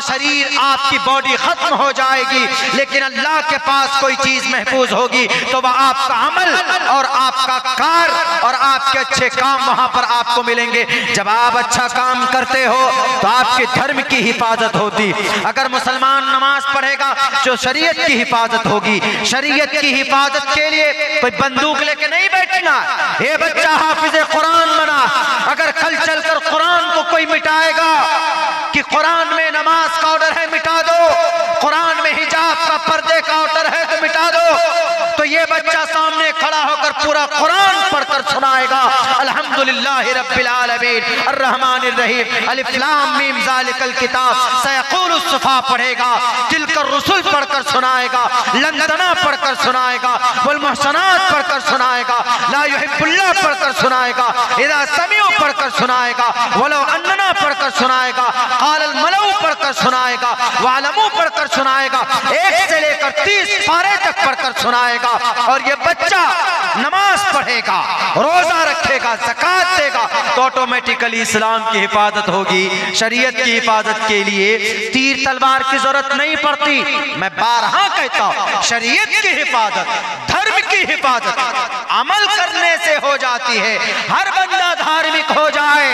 शरीर, आपकी बॉडी खत्म हो जाएगी, लेकिन अल्लाह के पास कोई चीज महफूज होगी तो वह आपका अमल और आपका कार और आपके अच्छे काम वहां पर आपको मिलेंगे। जब आप अच्छा काम करते हो तो आपके धर्म की हिफाजत होती। अगर मुसलमान नमाज पढ़ेगा जो शरीयत की हिफाजत होगी। शरीयत की हिफाजत के लिए कोई बंदूक लेके नहीं बैठना। ये बच्चा हाफिज कुरान बना, अगर कल चलकर कुरान को कोई मिटाएगा कि कुरान में नमाज का ऑर्डर है मिटा दो, कुरान में हिजाब का पर्दे का ऑर्डर है तो मिटा दो, तो ये बच्चा सामने खड़ा होकर पूरा कुरान पढ़कर सुनाएगा अल्हम्दुलिल्लाहि रब्बिल आलमीन अर्रहमानिर रहीम अलिफ लाम मीम ज़ालिकल किताब सयक़ूलुस सुफ़हा पढ़ेगा, तिलकर रुसुल पढ़कर सुनाएगा, लंदना पढ़कर सुनाएगा, वल मुहसनात पढ़कर सुनाएगा, ला युहिब्बुल्लाह पढ़कर सुनाएगा, इज़ा समिउ पढ़कर सुनाएगा, वलो अन्ना पढ़कर सुनाएगा, क़ालल मलऊ पढ़कर सुनाएगा, वालमू पढ़कर सुनाएगा, 1 से लेकर 30 पारे तक पढ़कर सुनाएगा। और ये बच्चा नमाज पढ़ेगा, रोजा रखेगा, ज़कात देगा तो ऑटोमेटिकली इस्लाम की हिफाजत होगी। शरीयत की हिफाजत के लिए तीर तलवार की जरूरत नहीं पड़ती। मैं बारहा कहता हूं, शरीयत की हिफाजत, धर्म की हिफाजत अमल करने से हो जाती है। हर बंदा धार्मिक हो जाए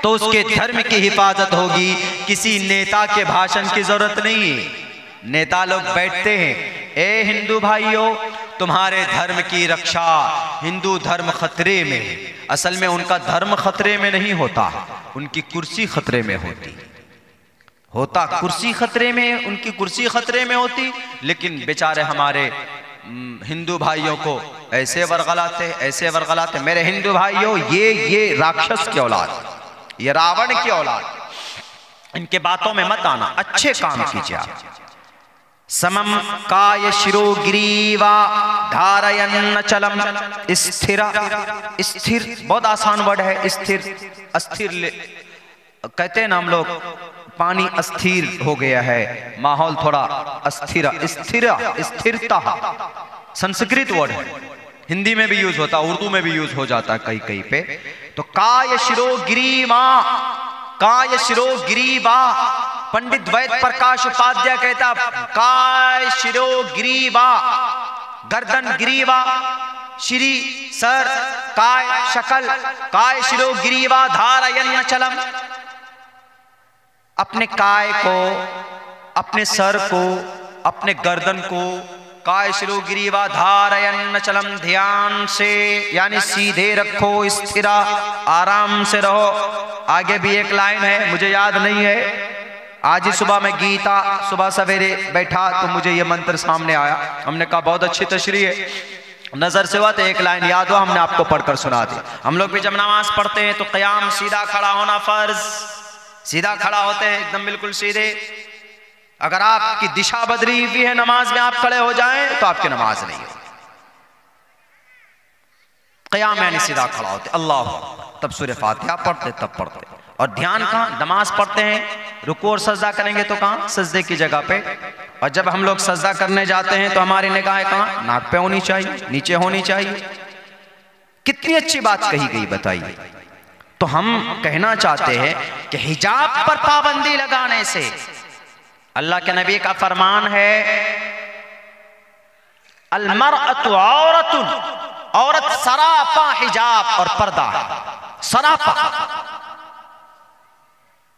तो उसके धर्म की हिफाजत होगी। किसी नेता के भाषण की जरूरत नहीं है। नेता लोग बैठते हैं, ए हिंदू भाइयों तुम्हारे धर्म की रक्षा, हिंदू धर्म खतरे में है। असल में उनका धर्म खतरे में नहीं होता, उनकी कुर्सी खतरे में होता कुर्सी खतरे में, उनकी कुर्सी खतरे में होती। लेकिन बेचारे हमारे हिंदू भाइयों को ऐसे वर्गलाते। मेरे हिंदू भाइयों, ये राक्षस की औलाद, ये रावण की औलाद, इनके बातों में मत आना, अच्छे काम कीजिए आप। समम काय शिरो ग्रीवा धारयन्न चलम स्थिर। स्थिर बहुत आसान वर्ड है, स्थिर अस्थिर कहते हैं ना हम लोग, पानी अस्थिर हो गया है, माहौल थोड़ा अस्थिर, स्थिरता संस्कृत वर्ड है, हिंदी में भी यूज होता, उर्दू में भी यूज हो जाता है कहीं कहीं पे। तो काय शिरो ग्रीवा, काय शिरो ग्रीवा, पंडित वैद प्रकाश उपाध्याय कहता काय शिरो ग्रीवा, गर्दन ग्रीवा, श्री सर, काय शकल, काय शिरो ग्रीवा धारयन्न चलम। अपने काय को, अपने सर को, अपने गर्दन को काय शिरो ग्रीवा धारयन्न चलम, ध्यान से यानी सीधे रखो, स्थिरा आराम से रहो। आगे भी एक लाइन है, मुझे याद नहीं है, आज ही सुबह मैं गीता सुबह सवेरे बैठा तो मुझे ये मंत्र सामने आया, हमने कहा बहुत अच्छी तशरीह है, नजर से हुआ तो एक लाइन याद हुआ, हमने आपको पढ़कर सुना दी। हम लोग भी जब नमाज पढ़ते हैं तो क़याम सीधा खड़ा होना फर्ज, सीधा खड़ा होते हैं एकदम बिल्कुल सीधे। अगर आपकी दिशा बदली हुई है नमाज में, आप खड़े हो जाएं तो आपकी नमाज नहीं है। क़याम यानी सीधा खड़ा होते, अल्लाह, तब सूरह फातिहा पढ़ते, तब पढ़ते। और ध्यान कहाँ, नमाज पढ़ते हैं, रुकू और सजदा करेंगे तो कहाँ, सजदे की जगह पे। और जब हम लोग सजदा करने जाते हैं तो हमारी निगाहें कहाँ, नाक पे होनी चाहिए, नीचे होनी चाहिए। कितनी अच्छी बात कही गई बताइए। तो हम कहना चाहते हैं कि हिजाब पर पाबंदी लगाने से, अल्लाह के नबी का फरमान है, अलमरअतु औरतुन, औरत सरापा हिजाब और पर्दा, सरापा।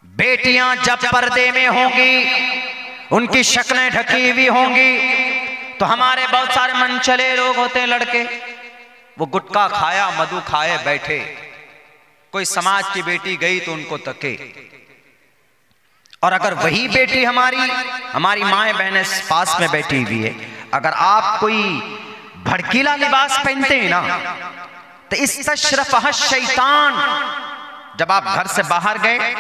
बेटियां जब पर्दे में होंगी, उनकी शक्लें ढकी हुई होंगी, तो हमारे बहुत सारे मनचले लोग होते हैं लड़के, वो गुटखा खाया, मधु खाए बैठे, कोई समाज की बेटी गई तो उनको तके। और अगर वही बेटी हमारी माएं बहनें पास में बैठी हुई है, अगर आप कोई भड़कीला लिबास पहनते हैं ना, तो इस्तशरफह शैतान, जब आप घर से बाहर गए,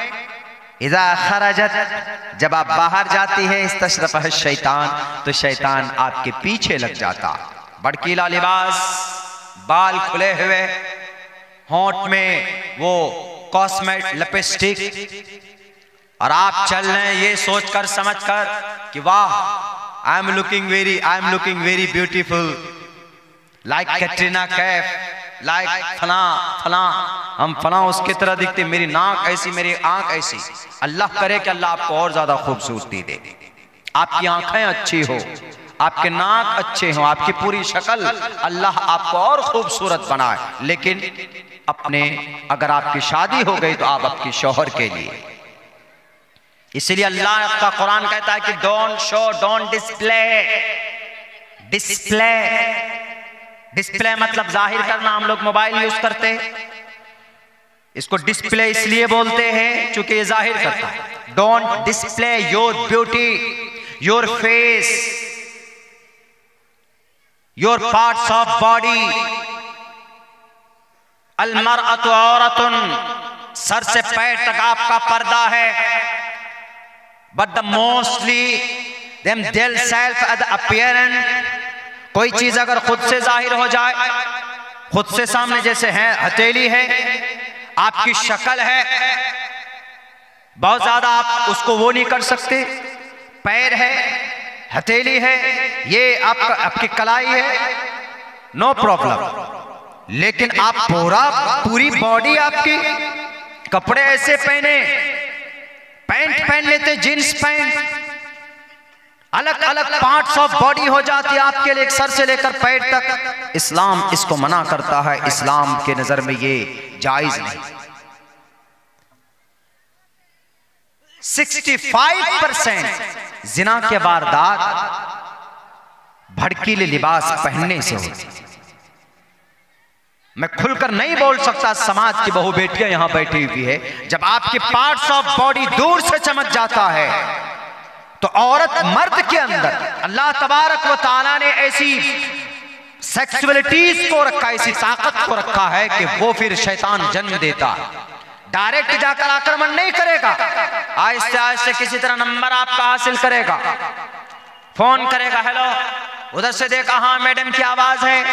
इज़ा खरजत, जब आप बाहर जाती है, इस्तशरफह शैतान, तो शैतान आपके पीछे लग जाता। भड़कीला लिबास, बाल खुले हुए, होंठ में वो कॉस्मेट लिपस्टिक, और आप चल रहे हैं ये सोचकर समझकर कि वाह, I am looking very beautiful, like Katrina Kaif, like फला फला, हम फलां उसकी तरह दिखते, मेरी नाक ऐसी, मेरी आंख ऐसी। अल्लाह करे कि अल्लाह आपको और ज्यादा खूबसूरती दे, आपकी आंखें अच्छी हो, आपके नाक अच्छे हो, आपकी पूरी शक्ल अल्लाह आपको और खूबसूरत बनाए। लेकिन अपने अगर आपकी शादी हो गई तो आप आपके शौहर के लिए, इसलिए अल्लाह का कुरान कहता है कि don't show, don't display. Display, display मतलब जाहिर करना। हम लोग मोबाइल यूज करते, इसको डिस्प्ले इसलिए बोलते हैं क्योंकि ये जाहिर करता है। Don't display your beauty, your face, your parts of body. अलमरअतु औरतुन, सर से पैर तक आपका पर्दा है। But the mostly them their self at the appearance. कोई चीज अगर खुद से जाहिर हो जाए, खुद से सामने जैसे है, हथेली है, आपकी शक्ल है, बहुत ज्यादा आप उसको वो नहीं कर सकते, पैर है, हथेली है, ये आपकी कलाई है, नो प्रॉब्लम। लेकिन आप पूरी बॉडी आपकी, कपड़े ऐसे पहने, पैंट पहन लेते, जींस पैंट, अलग अलग पार्ट्स ऑफ बॉडी हो जाती है आपके लिए, सर से लेकर पैर तक। इस्लाम इसको मना करता है, इस्लाम के नजर में ये जायज नहीं। 65% जिना के वारदात भड़कीले लिबास पहनने से होती। मैं खुलकर नहीं बोल सकता, समाज की बहु बेटियां यहां बैठी हुई है, जब आपके पार्ट्स ऑफ बॉडी दूर से चमक जाता है तो औरत मर्द के अंदर अल्लाह तबारक व तआला ने ऐसी सेक्सुअलिटीज को रखा, ऐसी ताकत को रखा है कि वो फिर शैतान जन्म देता है। डायरेक्ट जाकर आक्रमण नहीं करेगा, आहिस्ते आहिस्ते किसी तरह नंबर आपका हासिल करेगा, फोन करेगा, हेलो, उधर से देखा हाँ मैडम की आवाज है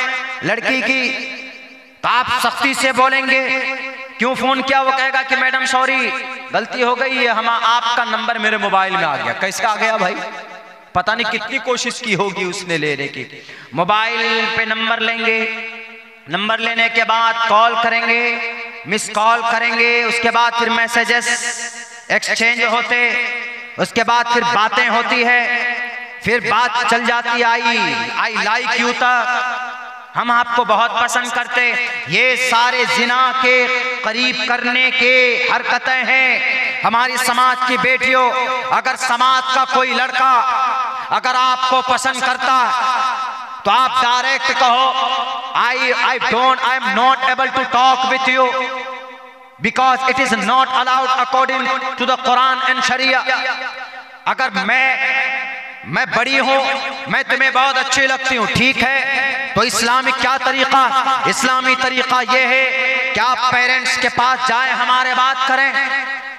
लड़की की, तो आप सख्ती से बोलेंगे क्यों फोन किया, वो कहेगा कि मैडम सॉरी गलती हो गई है, हम आपका नंबर मेरे मोबाइल में आ गया। कैसे आ गया भाई? पता नहीं कितनी कोशिश की होगी उसने लेने की। मोबाइल पे नंबर लेंगे, नंबर लेने के बाद कॉल करेंगे, मिस कॉल करेंगे, उसके बाद फिर मैसेजेस एक्सचेंज होते, उसके बाद फिर बातें होती है, फिर बात चल जाती आई लाइक यू तक, हम आपको बहुत पसंद करते। ये सारे जिना के करीब करने के हरकतें हैं। हमारी समाज की बेटियों, अगर समाज का कोई लड़का अगर आपको पसंद करता तो आप डायरेक्ट कहो I am not able to talk with you because it is not allowed according to the Quran and sharia. अगर मैं बड़ी हूं, मैं तुम्हें बहुत अच्छी लगती हूं, ठीक है, तो इस्लामी क्या तरीका? इस्लामी तरीका यह है कि आप पेरेंट्स के पास जाएं, हमारे बात करें,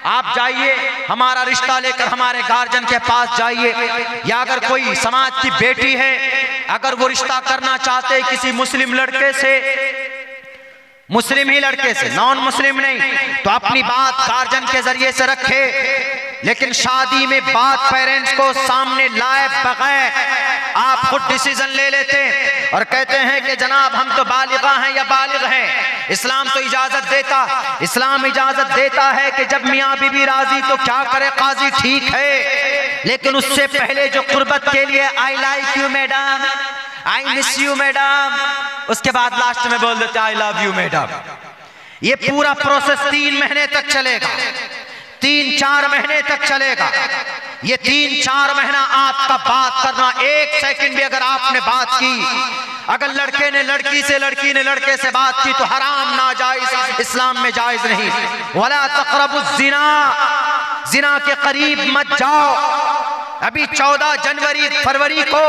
आप जाइए हमारा रिश्ता लेकर हमारे गार्जियन के पास जाइए। या अगर कोई समाज की बेटी है, अगर वो रिश्ता करना चाहते हैं किसी मुस्लिम लड़के से, मुस्लिम ही लड़के से, नॉन मुस्लिम नहीं, तो अपनी बात गार्जियन के जरिए से रखे, लेकिन शादी में बात पेरेंट्स को सामने लाए बगैर आप खुद डिसीजन ले लेते हैं और कहते हैं कि जनाब हम तो बालिगा हैं या बालिग हैं। इस्लाम तो इजाजत देता, इस्लाम इजाजत देता है कि जब मियाँ बीबी राजी तो क्या करे काजी, ठीक है, लेकिन उससे पहले जो कुर्बत के लिए I like you madam, I miss you madam, उसके बाद लास्ट में बोल देते आई लव यू मैडम। ये पूरा प्रोसेस 3 महीने तक चलेगा, 3-4 महीने तक चलेगा। ये 3-4 महीना आपका बात करना, 1 सेकंड भी अगर आपने बात की, अगर लड़के ने लड़की से, लड़की ने लड़के से बात की तो हराम, नाजायज, इस्लाम में जायज नहीं। वला तक़रबुज़ ज़िना, ज़िना के करीब मत जाओ। अभी 14 जनवरी फरवरी को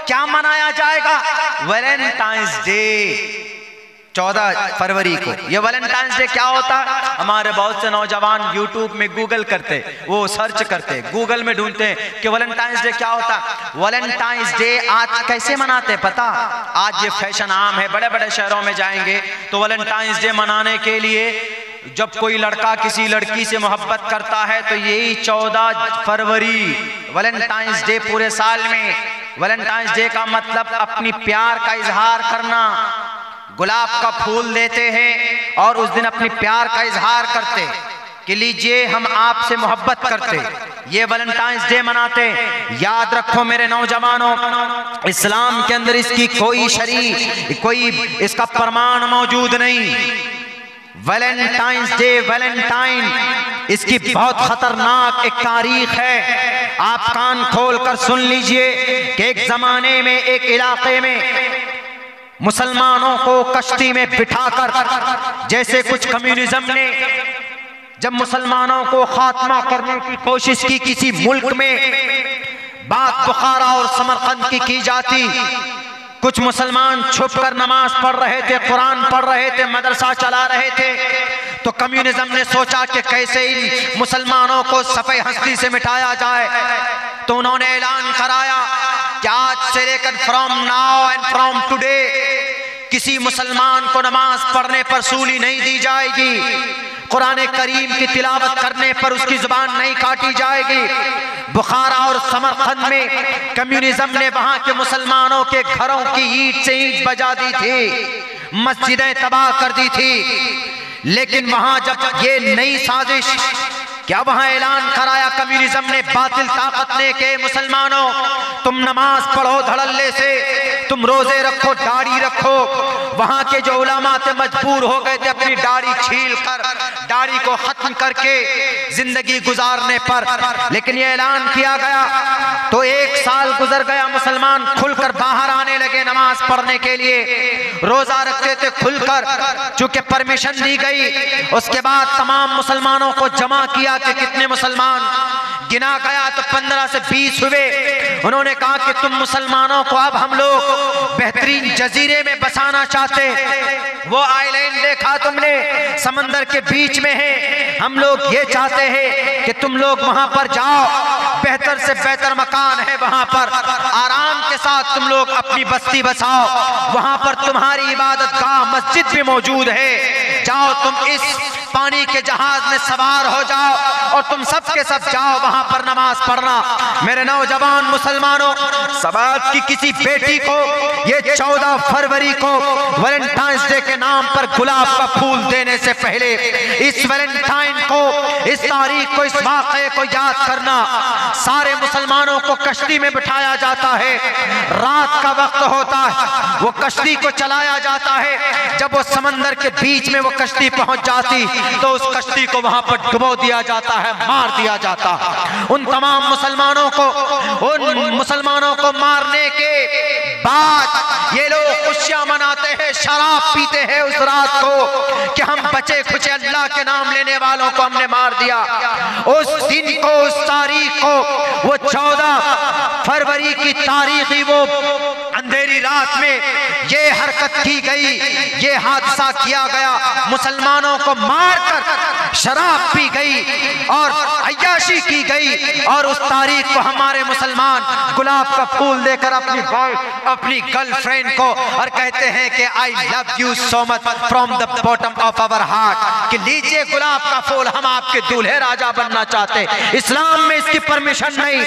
क्या मनाया जाएगा? Valentine's day. 14 फरवरी को ये वैलेंटाइंस डे क्या होता है? हमारे बहुत से नौजवान यूट्यूब में गूगल करते, वो सर्च करते, गूगल में ढूंढते हैं कि वैलेंटाइंस डे क्या होता है। वैलेंटाइंस डे आज कैसे मनाते पता? आज ये फैशन आम है, बड़े बड़े शहरों में जाएंगे तो वैलेंटाइंस डे मनाने के लिए जब कोई लड़का किसी लड़की से मोहब्बत करता है तो यही 14 फरवरी वैलेंटाइंस डे पूरे साल में। वैलेंटाइंस डे का मतलब अपनी प्यार का इजहार करना, गुलाब का फूल देते हैं और उस दिन अपनी प्यार का इजहार करते कि लीजिए हम आपसे मोहब्बत करते, ये वैलेंटाइंस डे मनाते। याद रखो मेरे नौजवानों, इस्लाम के अंदर इसकी कोई इसका प्रमाण मौजूद नहीं। वैलेंटाइंस डे, वैलेंटाइन, इसकी बहुत खतरनाक एक तारीख है। आप कान खोलकर सुन लीजिए कि एक जमाने में एक इलाके में मुसलमानों को कश्ती में बिठाकर, जैसे कुछ कम्युनिज्म ने जब मुसलमानों को खात्मा करने की कोशिश की किसी मुल्क में, बात बुखारा और समरकंद की जाती, कुछ मुसलमान छुपकर नमाज पढ़ रहे थे, कुरान पढ़ रहे थे, मदरसा चला रहे थे, तो कम्युनिज्म ने सोचा कि कैसे इन मुसलमानों को सफ़े हस्ती से मिटाया जाए। तो उन्होंने ऐलान कराया कि आज से लेकर from now and from today किसी मुसलमान को नमाज पढ़ने पर सूली नहीं दी जाएगी, कुरान करीम की तिलावत करने पर उसकी जुबान नहीं काटी जाएगी। बुखारा और समरकंद में कम्युनिज्म ने वहां के मुसलमानों के घरों की ईंट से ईंट बजा दी थी, मस्जिदें तबाह कर दी थी। लेकिन वहां जब ये नई साजिश, क्या वहां ऐलान कराया कम्युनिज्म ने बातिल ताकत ने के मुसलमानों तुम नमाज पढ़ो धड़ल्ले से, तुम रोजे रखो, दाढ़ी रखो। वहां के जो उलमा थे मजबूर हो गए थे अपनी दाढ़ी छील कर, दाढ़ी को खत्म करके जिंदगी गुजारने पर। लेकिन ये ऐलान किया गया तो 1 साल गुजर गया, मुसलमान खुलकर बाहर आने लगे नमाज पढ़ने के लिए, रोजा रखते थे खुलकर, चूंकि परमिशन दी गई। उसके बाद तमाम मुसलमानों को जमा किया कि कितने मुसलमान, गिना गया तो 15 से 20 हुए। उन्होंने कहा कि तुम मुसलमानों को अब हम लोग बेहतरीन जजीरे में बसाना चाहते, वो आइलैंड देखा तुमने, समंदर के बीच में है, हम लोग ये चाहते हैं कि तुम लोग वहां पर जाओ, बेहतर से बेहतर मकान है वहां पर, आराम के साथ तुम लोग अपनी बस्ती बसाओ, वहां पर तुम्हारी इबादत गाह मस्जिद भी मौजूद है, जाओ तुम इस पानी के जहाज में सवार हो जाओ और तुम सब के सब जाओ वहां पर नमाज पढ़ना। मेरे नौजवान मुसलमानों, समाज की किसी बेटी को ये 14 फरवरी को वैलेंटाइंस डे के नाम पर गुलाब का फूल देने से पहले इस वैलेंटाइन को, इस तारीख को, इस वाक़े को याद करना। सारे मुसलमानों को कश्ती में बिठाया जाता है, रात का वक्त होता है, वो कश्ती को चलाया जाता है। जब वो समंदर के बीच में वो कश्ती पहुंच जाती तो उस कश्ती को वहां पर डुबो दिया जाता है, मार दिया जाता है। उन तमाम मुसलमानों को मारने के बाद ये लोग खुशियां मनाते हैं, शराब पीते हैं उस रात को कि हम बचे खुचे अल्लाह के नाम लेने वालों को हमने मार दिया। उस दिन को, उस तारीख को, वो 14 फरवरी की तारीख ही, वो अंधेरी रात में ये हरकत की गई, ये हादसा किया गया, मुसलमानों को मारकर शराब पी गई और अय्याशी की गई। और उस तारीख को हमारे मुसलमान गुलाब का फूल देकर अपनी वाइफ, अपनी गर्लफ्रेंड को, और कहते हैं कि I love you so much from the bottom of our heart, कि लीजिए गुलाब का फूल, हम आपके दूल्हे राजा बनना चाहते। इस्लाम में इसकी परमिशन नहीं।